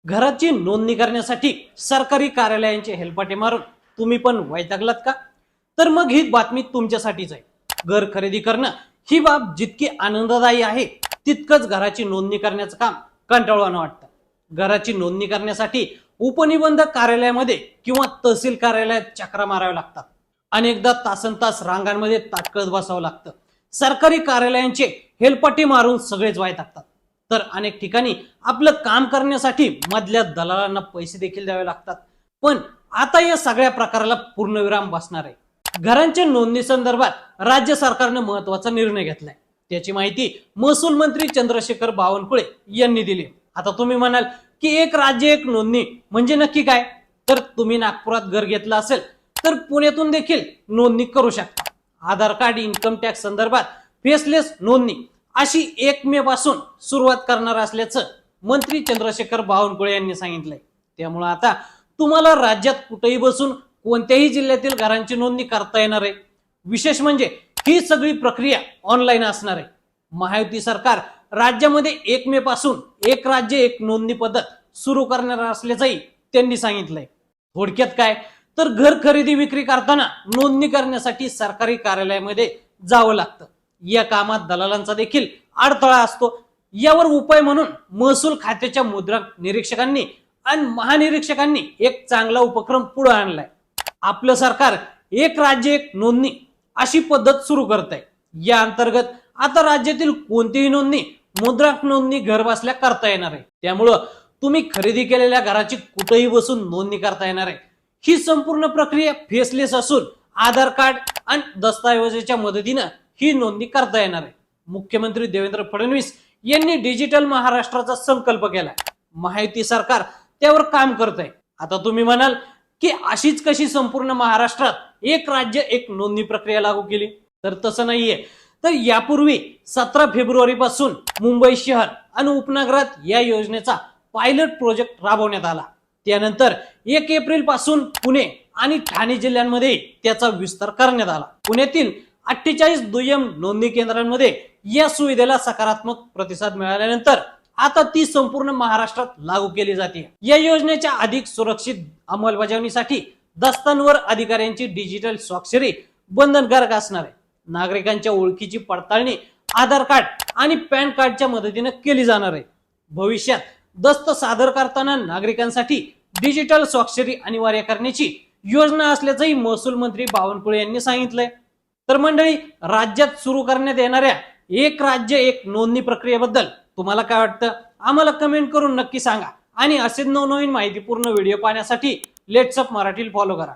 घराची नोंदणी करण्यासाठी सरकारी कार्यालयांचे हेलपाटे मारून तुम्ही पण वैतागलात का? तर मग ही बातमी तुमच्यासाठीच आहे. घर खरेदी करणं ही बाब जितकी आनंददायी आहे तितकंच घराची नोंदणी करण्याचं काम कंटाळवाणं वाटतं. घराची नोंदणी करण्यासाठी उपनिबंधक कार्यालयामध्ये किंवा तहसील कार्यालयात चक्रा माराव्या लागतात. अनेकदा तासनतास रांगांमध्ये ताटकळत बसावं लागतं. सरकारी कार्यालयांचे हेलपाटे मारून सगळेच वैतागतात. तर अनेक ठिकाणी आपलं काम करण्यासाठी मधल्या दलालांना पैसे देखील द्यावे लागतात. पण आता या सगळ्या प्रकाराला पूर्णविराम बसणार आहे. घरांच्या नोंदणी संदर्भात राज्य सरकारने महत्वाचा निर्णय घेतलाय. त्याची माहिती महसूल मंत्री चंद्रशेखर बावनकुळे यांनी दिली. आता तुम्ही म्हणाल की एक राज्य एक नोंदणी म्हणजे नक्की काय? तर तुम्ही नागपुरात घर घेतलं असेल तर पुण्यातून देखील नोंदणी करू शकता. आधार कार्ड, इन्कम टॅक्स संदर्भात फेसलेस नोंदणी अशी 1 मे पासून सुरुवात करणार असल्याचं मंत्री चंद्रशेखर बावनकुळे यांनी सांगितलंय. त्यामुळे आता तुम्हाला राज्यात कुठेही बसून कोणत्याही जिल्ह्यातील घरांची नोंदणी करता येणार आहे. विशेष म्हणजे ही सगळी प्रक्रिया ऑनलाईन असणार आहे. महायुती सरकार राज्यामध्ये 1 मे पासून एक राज्य एक नोंदणी पद्धत सुरू करणार असल्याचंही त्यांनी सांगितलंय. थोडक्यात काय, तर घर खरेदी विक्री करताना नोंदणी करण्यासाठी सरकारी कार्यालयामध्ये जावं लागतं. या कामात दलालांचा देखील अडथळा असतो. यावर उपाय म्हणून महसूल खात्याच्या मुद्रा निरीक्षकांनी आणि महानिरीक्षकांनी एक चांगला उपक्रम पुढे आणलाय. आपलं सरकार एक राज्य एक नोंदणी अशी पद्धत सुरू करत आहे. या अंतर्गत आता राज्यातील कोणतीही नोंदणी मुद्रांक नोंदणी घर बसल्या करता येणार आहे. त्यामुळं तुम्ही खरेदी केलेल्या घराची कुठेही बसून नोंदणी करता येणार आहे. ही संपूर्ण प्रक्रिया फेसलेस असून आधार कार्ड आणि दस्तऐवजाच्या मदतीनं ही नोंदणी करता येणार आहे. मुख्यमंत्री देवेंद्र फडणवीस यांनी डिजिटल महाराष्ट्राचा संकल्प केलाय. महायुती सरकार त्यावर काम करत आहे. आता तुम्ही म्हणाल की अशीच कशी संपूर्ण महाराष्ट्रात एक राज्य एक नोंदणी प्रक्रिया लागू केली? तर तसं नाहीये. तर यापूर्वी 17 फेब्रुवारी पासून मुंबई शहर आणि उपनगरात या योजनेचा पायलट प्रोजेक्ट राबवण्यात आला. त्यानंतर 1 एप्रिल पासून पुणे आणि ठाणे जिल्ह्यांमध्ये त्याचा विस्तार करण्यात आला. पुण्यातील 48 दुय्यम नोंदणी केंद्रांमध्ये या सुविधेला सकारात्मक प्रतिसाद मिळाल्यानंतर आता ती संपूर्ण महाराष्ट्रात लागू केली जाते. या योजनेच्या अधिक सुरक्षित अंमलबजावणीसाठी दस्तांवर अधिकाऱ्यांची डिजिटल स्वाक्षरी बंधनकारक असणार आहे. नागरिकांच्या ओळखीची पडताळणी आधार कार्ड आणि पॅन कार्डच्या मदतीने केली जाणार आहे. भविष्यात दस्त सादर करताना नागरिकांसाठी डिजिटल स्वाक्षरी अनिवार्य करण्याची योजना असल्याचंही महसूल मंत्री बावनकुळे यांनी सांगितलंय. तर मंडळी, राज्यात सुरू करण्यात येणाऱ्या एक राज्य एक नोंदणी प्रक्रियेबद्दल तुम्हाला काय वाटतं? आम्हाला कमेंट करून नक्की सांगा. आणि असेच नवनवीन माहितीपूर्ण व्हिडिओ पाहण्यासाठी लेट्स अप मराठी फॉलो करा.